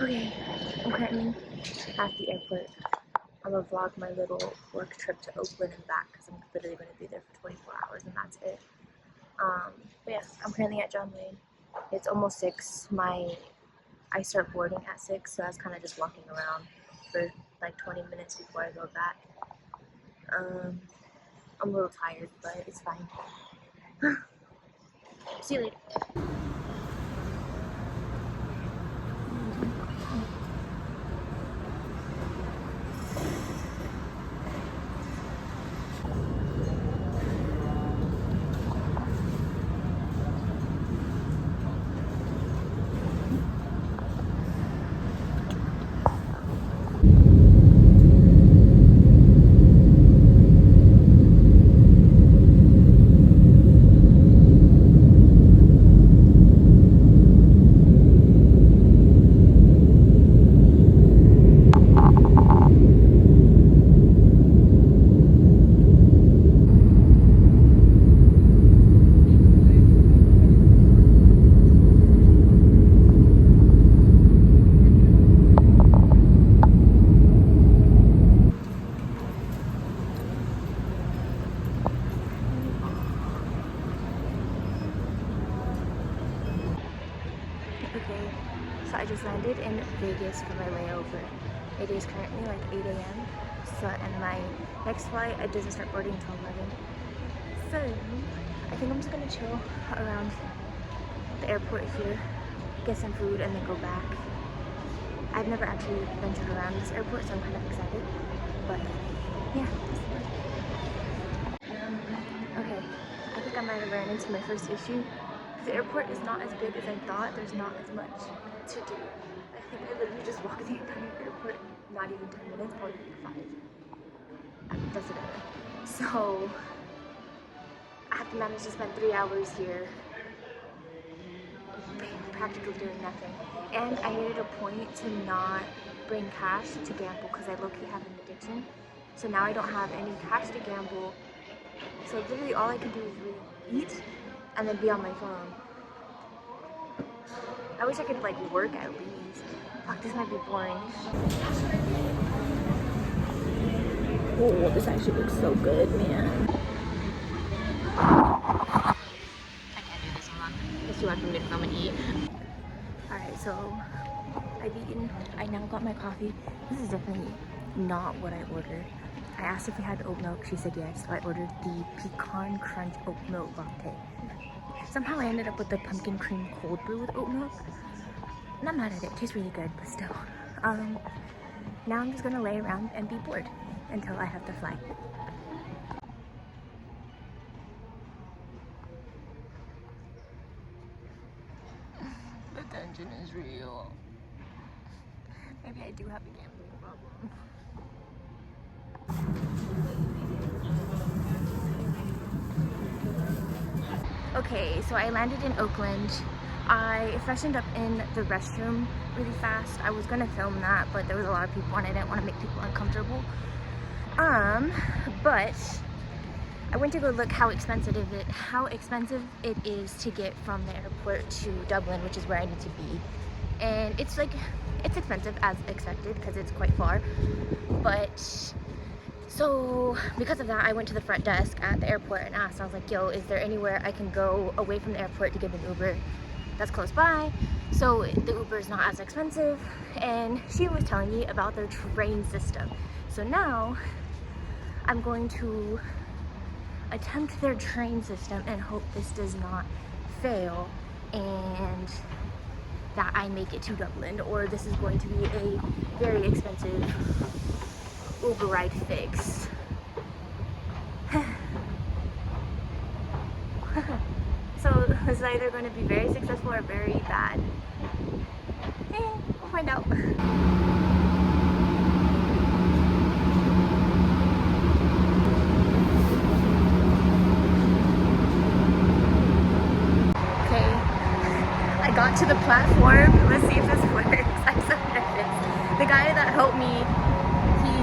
Okay, I'm currently at the airport. I'm gonna vlog my little work trip to Oakland and back because I'm literally gonna be there for 24 hours and that's it. But yeah, I'm currently at John Wayne. It's almost 6. I start boarding at 6, so I was kind of just walking around for like 20 minutes before I go back. I'm a little tired, but it's fine. See you later. Okay, so I just landed in Vegas for my layover. It is currently like 8 a.m. So, and my next flight, it doesn't start boarding until 11. So, I think I'm just gonna chill around the airport here, get some food, and then go back. I've never actually ventured around this airport, so I'm kind of excited. But, yeah. Okay, I think I might have ran into my first issue. The airport is not as big as I thought. There's not as much to do. I think I literally just walked the entire airport, not even 10 minutes, probably 5. That's it. So I have to manage to spend 3 hours here practically doing nothing. And I made it a point to not bring cash to gamble because I low-key have an addiction. So now I don't have any cash to gamble. So literally all I can do is really eat and then be on my phone. I wish I could like work at least. Fuck, this might be boring. Oh, this actually looks so good, man. I can't do this one. It's too hard for me to come and eat. Alright, so I've eaten. I now got my coffee. This is definitely not what I ordered. I asked if we had oat milk. She said yes, so I ordered the pecan crunch oat milk latte. Somehow I ended up with the pumpkin cream cold brew with oat milk. Not mad at it, tastes really good, but still. Now I'm just gonna lay around and be bored until I have to fly. The tension is real. Maybe I do have a gambling problem. Okay, so I landed in Oakland. I freshened up in the restroom really fast. I was gonna film that, but there was a lot of people and I didn't want to make people uncomfortable. But I went to go look how expensive it is to get from the airport to Dublin, which is where I need to be. And it's expensive as expected because it's quite far. But so because of that, I went to the front desk at the airport and asked. I was like, yo, is there anywhere I can go away from the airport to get an Uber that's close by, so the Uber is not as expensive? And she was telling me about their train system. So now I'm going to attempt their train system and hope this does not fail and that I make it to Dublin, or this is going to be a very expensive Uber ride fix. So it's either going to be very successful or very bad. We'll find out. Okay, I got to the platform. Let's see if this works. I'm so nervous. The guy that helped me, he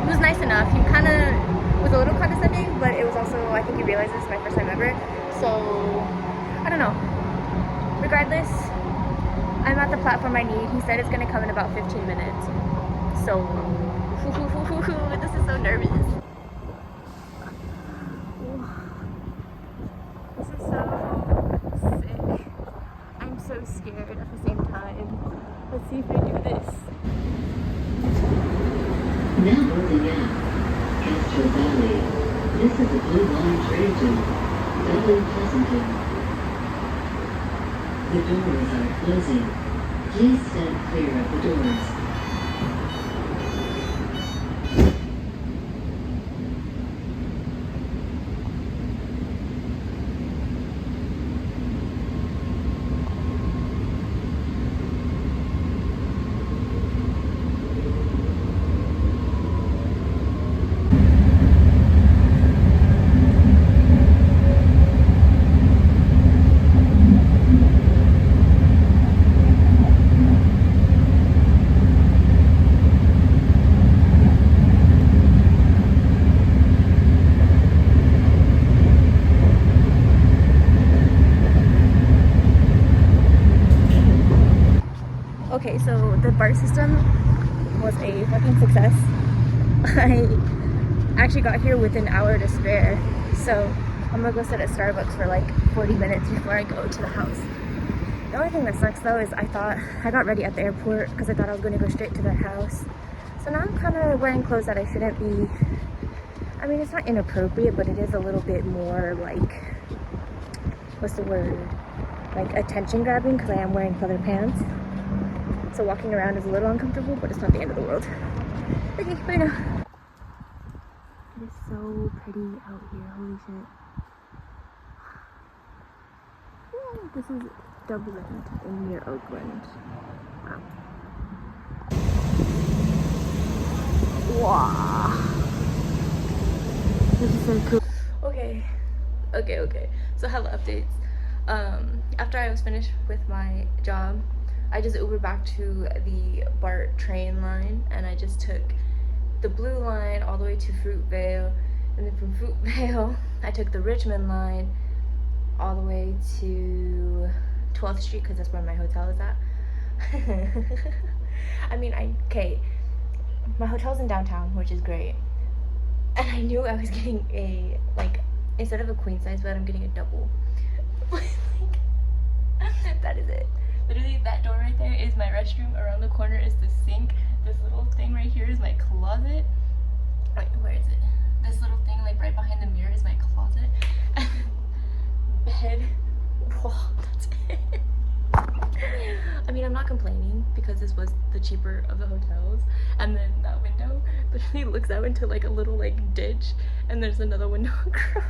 was nice enough. He kind of was a little condescending, but it was also, I think he realized this is my first time ever. So, I don't know. Regardless, I'm at the platform I need. He said it's gonna come in about 15 minutes. So, this is so nervous. This is so sick. I'm so scared at the same time. Let's see if we do this. Now moving in, Castro Valley. This is the Blue Line train to Dublin Pleasanton. The doors are closing. Please stand clear of the doors. Okay, so the BART system was a fucking success. I actually got here with an hour to spare, so I'm gonna go sit at Starbucks for like 40 minutes before I go to the house. The only thing that sucks though is I got ready at the airport because I thought I was going to go straight to their house. So now I'm kind of wearing clothes that I shouldn't be. I mean, it's not inappropriate, but it is a little bit more like, what's the word? Like attention grabbing, because I am wearing leather pants. So walking around is a little uncomfortable, but it's not the end of the world. Okay, bye now. It is so pretty out here, holy shit. Ooh, this is Dublin in near Oakland. Wow. This is so cool. Okay. So hella updates. After I was finished with my job, I just Ubered back to the BART train line, and I just took the blue line all the way to Fruitvale, and then from Fruitvale I took the Richmond line all the way to 12th Street because that's where my hotel is at. I mean, my hotel's in downtown, which is great, and I knew I was getting a, like, instead of a queen size bed, I'm getting a double. That is it. Literally, that door right there is my restroom. Around the corner is the sink. This little thing right here is my closet. Wait, where is it? This little thing, like right behind the mirror, is my closet. Bed. Whoa, that's it. I mean, I'm not complaining because this was the cheaper of the hotels. And then that window literally looks out into like a little like ditch, and there's another window across.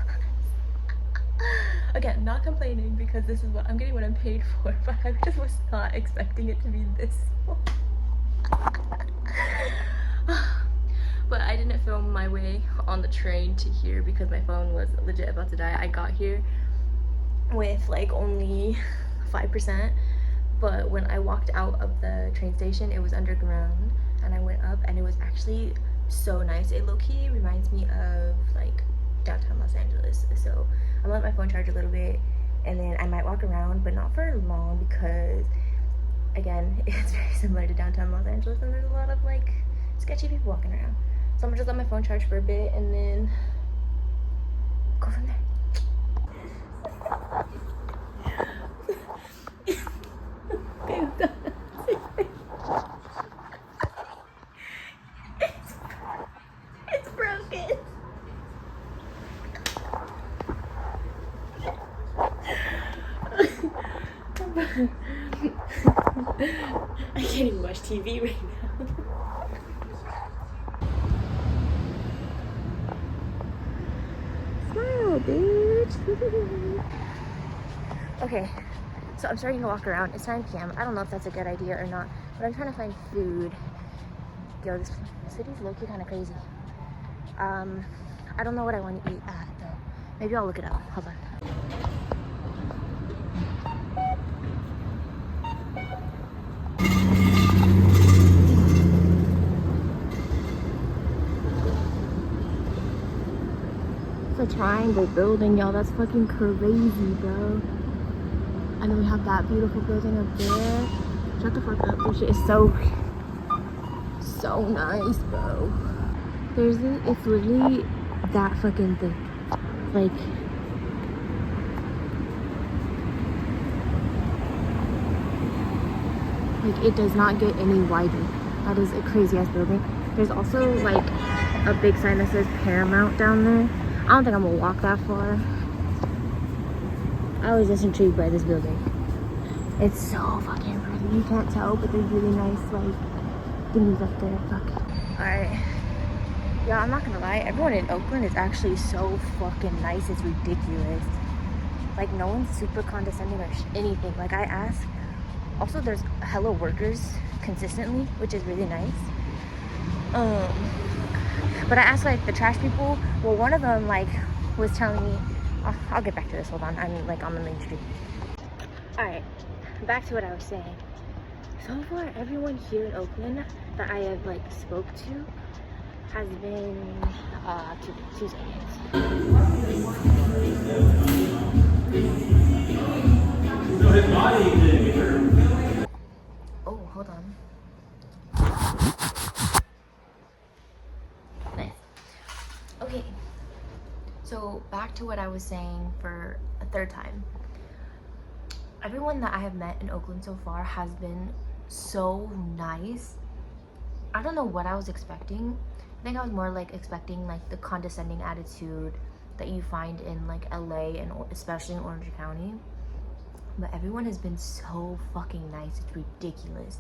Again, not complaining because this is what I'm getting, what I'm paid for, but I just was not expecting it to be this small. But I didn't film my way on the train to here because my phone was legit about to die. I got here with like only 5%, but when I walked out of the train station, it was underground, and I went up and it was actually so nice. It low-key reminds me of like downtown Los Angeles. So I'm gonna let my phone charge a little bit, and then I might walk around, but not for long because, again, it's very similar to downtown Los Angeles, and there's a lot of like sketchy people walking around. So I'm gonna just let my phone charge for a bit and then go from there. It's broken. I can't even watch TV right now. Smile, bitch. Okay, so I'm starting to walk around. It's 9 p.m. I don't know if that's a good idea or not, but I'm trying to find food. Yo, this city's low-key kind of crazy. I don't know what I want to eat at though. Maybe I'll look it up. Hold on. It's a triangle building, y'all. That's fucking crazy, bro. And then we have that beautiful building up there. Shut the fuck up. This shit is so nice, bro. It's literally that fucking thick. Like, it does not get any wider. That is a crazy ass building. There's also like a big sign that says Paramount down there. I don't think I'm gonna walk that far. I was just intrigued by this building. It's so fucking pretty. You can't tell, but there's really nice like things up there. Fuck. Alright. Yeah, I'm not gonna lie. Everyone in Oakland is actually so fucking nice. It's ridiculous. Like, no one's super condescending or anything. Like, I ask. Also, there's hello workers consistently, which is really nice. But I asked like the trash people. Well, one of them like was telling me, I'll get back to this. Hold on, I'm like on the main street. All right, back to what I was saying. So far, everyone here in Oakland that I have like spoke to has been 2 seconds. Oh, hold on. Nice. Okay, so back to what I was saying for a third time. Everyone that I have met in Oakland so far has been so nice. I don't know what I was expecting. I think I was more like expecting like the condescending attitude that you find in like LA and especially in Orange County. But everyone has been so fucking nice. It's ridiculous.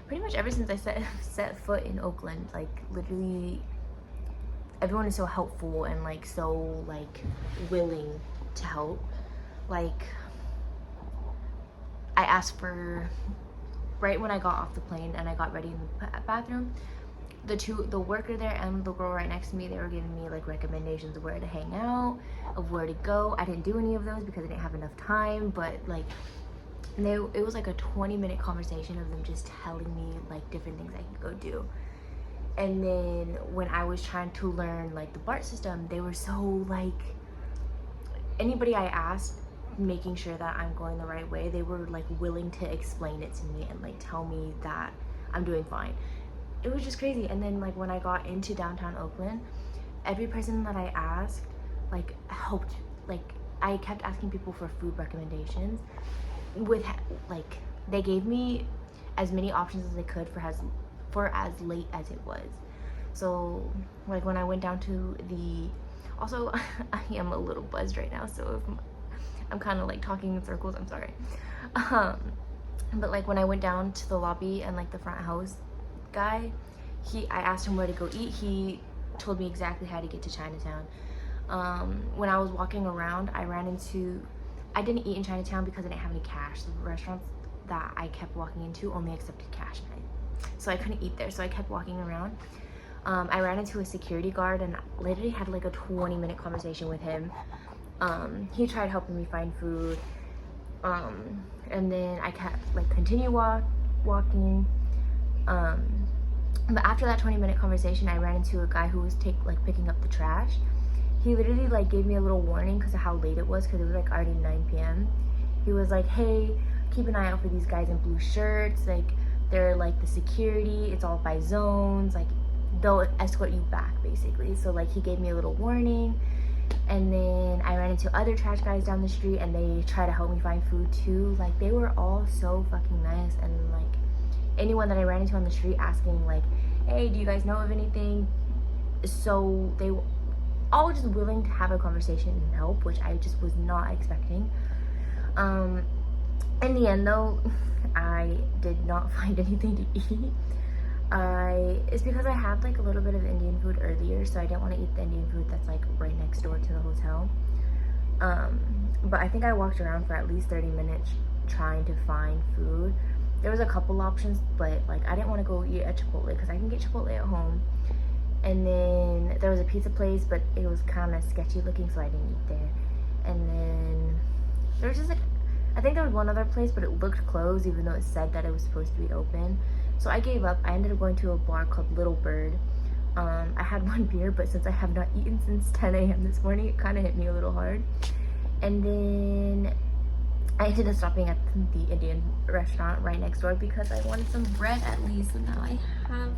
Pretty much ever since I set foot in Oakland, like literally everyone is so helpful and like so like willing to help. Like, I asked for, right when I got off the plane and I got ready in the bathroom, the worker there and the girl right next to me, they were giving me like recommendations of where to hang out, of where to go. I didn't do any of those because I didn't have enough time, but like it was like a 20-minute conversation of them just telling me like different things I could go do. And then when I was trying to learn like the BART system, they were so like, anybody I asked, making sure that I'm going the right way, they were like willing to explain it to me and like tell me that I'm doing fine. It was just crazy. And then like when I got into downtown Oakland, every person that I asked like helped. Like, I kept asking people for food recommendations with like, they gave me as many options as they could for as late as it was. So like when I went down to the, also I am a little buzzed right now, so if I'm kind of like talking in circles, I'm sorry. But like when I went down to the lobby and like the front house guy, I asked him where to go eat. He told me exactly how to get to Chinatown. When I was walking around, I didn't eat in Chinatown because I didn't have any cash. The restaurants that I kept walking into only accepted cash, so I couldn't eat there, so I kept walking around. I ran into a security guard and literally had like a 20-minute conversation with him. He tried helping me find food, and then I kept like continue walking. But after that 20-minute conversation, I ran into a guy who was picking up the trash. He literally like gave me a little warning because of how late it was, because it was like already 9 p.m. He was like, hey, keep an eye out for these guys in blue shirts, like they're like the security, it's all by zones, like they'll escort you back basically. So like he gave me a little warning. And then I ran into other trash guys down the street and they tried to help me find food too. Like, they were all so fucking nice. And like anyone that I ran into on the street asking like, hey, do you guys know of anything? So they were all just willing to have a conversation and help, which I just was not expecting. In the end though, I did not find anything to eat. It's because I had like a little bit of Indian food earlier, so I didn't want to eat the Indian food that's like right next door to the hotel. But I think I walked around for at least 30 minutes trying to find food. There was a couple options, but like I didn't want to go eat at Chipotle because I can get Chipotle at home. And then there was a pizza place, but it was kind of sketchy looking, so I didn't eat there. And then there was just like, I think there was one other place, but it looked closed even though it said that it was supposed to be open. So I gave up. I ended up going to a bar called Little Bird. I had one beer, but since I have not eaten since 10 a.m. this morning, it kind of hit me a little hard. And then I ended up stopping at the Indian restaurant right next door because I wanted some bread at least. So now I have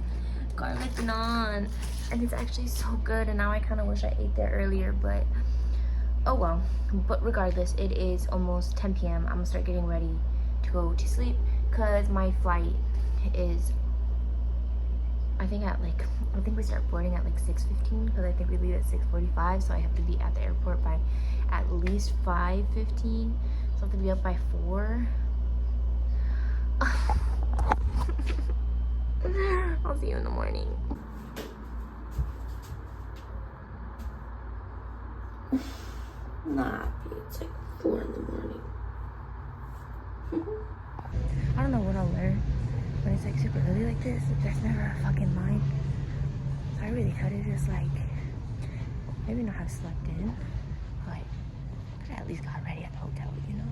garlic naan, and it's actually so good. And now I kind of wish I ate there earlier, but oh well. But regardless, it is almost 10 p.m. I'm gonna start getting ready to go to sleep because my flight is, I think we start boarding at like 6:15 because I think we leave at 6:45, so I have to be at the airport by at least 5:15. So I have to be up by 4. I'll see you in the morning. Not happy. It's like 4 in the morning. I don't know what I'll learn when it's like super early like this. There's never a fucking line. So I really could have just like maybe not have slept in, but could have at least got ready at the hotel, you know?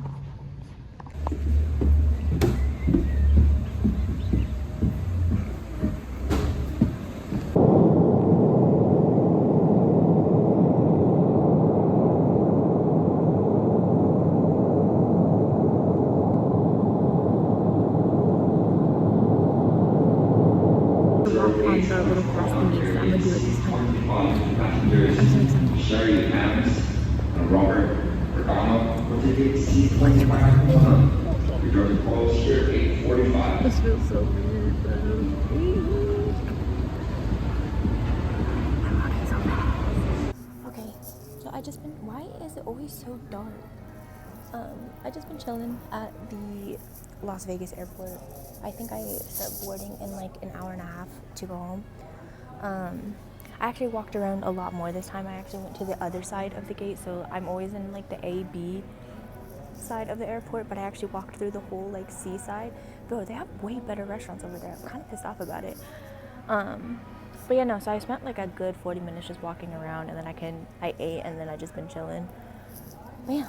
On the little cross thingy, so I'm gonna do it this time. I'm so excited. Sherry Adams, Robert Regano, with tickets C25. We drove to close here 8:45. This feels so weird, bro. I'm walking so fast. Okay, so why is it always so dark? I just been chilling at the Las Vegas airport. I think I start boarding in like an hour and a half to go home. I actually walked around a lot more this time. I actually went to the other side of the gate, so I'm always in like the A, B side of the airport, but I actually walked through the whole like C side. Bro, they have way better restaurants over there. I'm kind of pissed off about it. But yeah, no, so I spent like a good 40 minutes just walking around, and then I ate, and then I just been chilling. But yeah,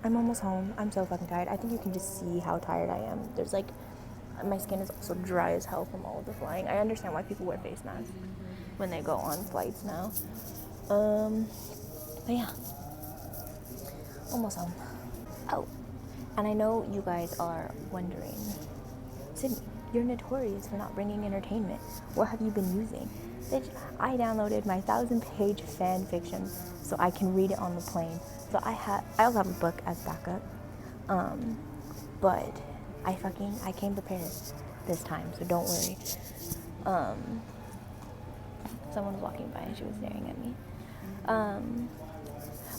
I'm almost home. I'm so fucking tired. I think you can just see how tired I am. There's like, my skin is also dry as hell from all of the flying. I understand why people wear face masks when they go on flights now. But yeah, almost home. Oh, and I know you guys are wondering, Sydney, you're notorious for not bringing entertainment. What have you been using? Bitch, I downloaded my 1,000-page fan fiction so I can read it on the plane. So I also have a book as backup. But I came prepared this time, so don't worry. Someone was walking by and she was staring at me.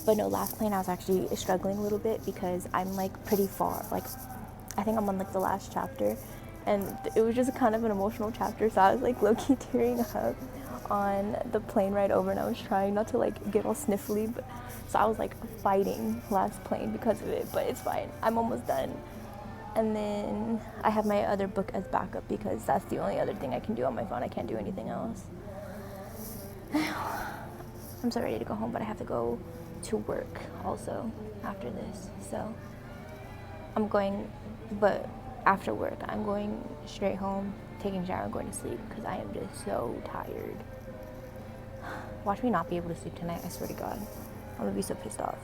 But no, last plane I was actually struggling a little bit because I'm like pretty far. Like, I think I'm on like the last chapter, and it was just kind of an emotional chapter, so I was like low-key tearing up on the plane ride over, and I was trying not to like get all sniffly, but so I was like fighting last plane because of it, but it's fine. I'm almost done. And then I have my other book as backup because that's the only other thing I can do on my phone. I can't do anything else. I'm so ready to go home, but I have to go to work also after this. So but after work, I'm going straight home, taking a shower, and going to sleep because I am just so tired. Watch me not be able to sleep tonight, I swear to God. I'm gonna be so pissed off.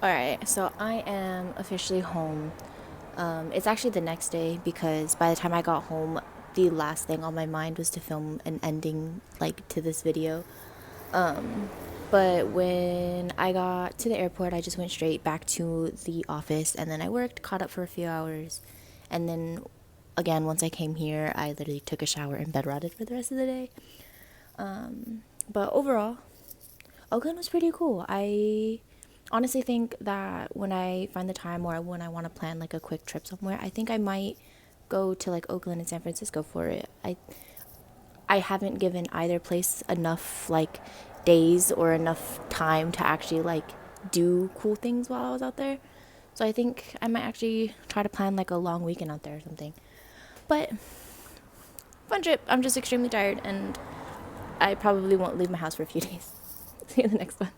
Alright, so I am officially home. It's actually the next day because by the time I got home, the last thing on my mind was to film an ending like to this video. But when I got to the airport, I just went straight back to the office, and then I worked, caught up for a few hours, and then again, once I came here, I literally took a shower and bed rotted for the rest of the day. But overall, Oakland was pretty cool. I honestly think that when I find the time or when I want to plan like a quick trip somewhere, I think I might go to like Oakland and San Francisco for it. I haven't given either place enough like days or enough time to actually like do cool things while I was out there. So I think I might actually try to plan like a long weekend out there or something. But fun trip. I'm just extremely tired, and I probably won't leave my house for a few days. See you in the next one.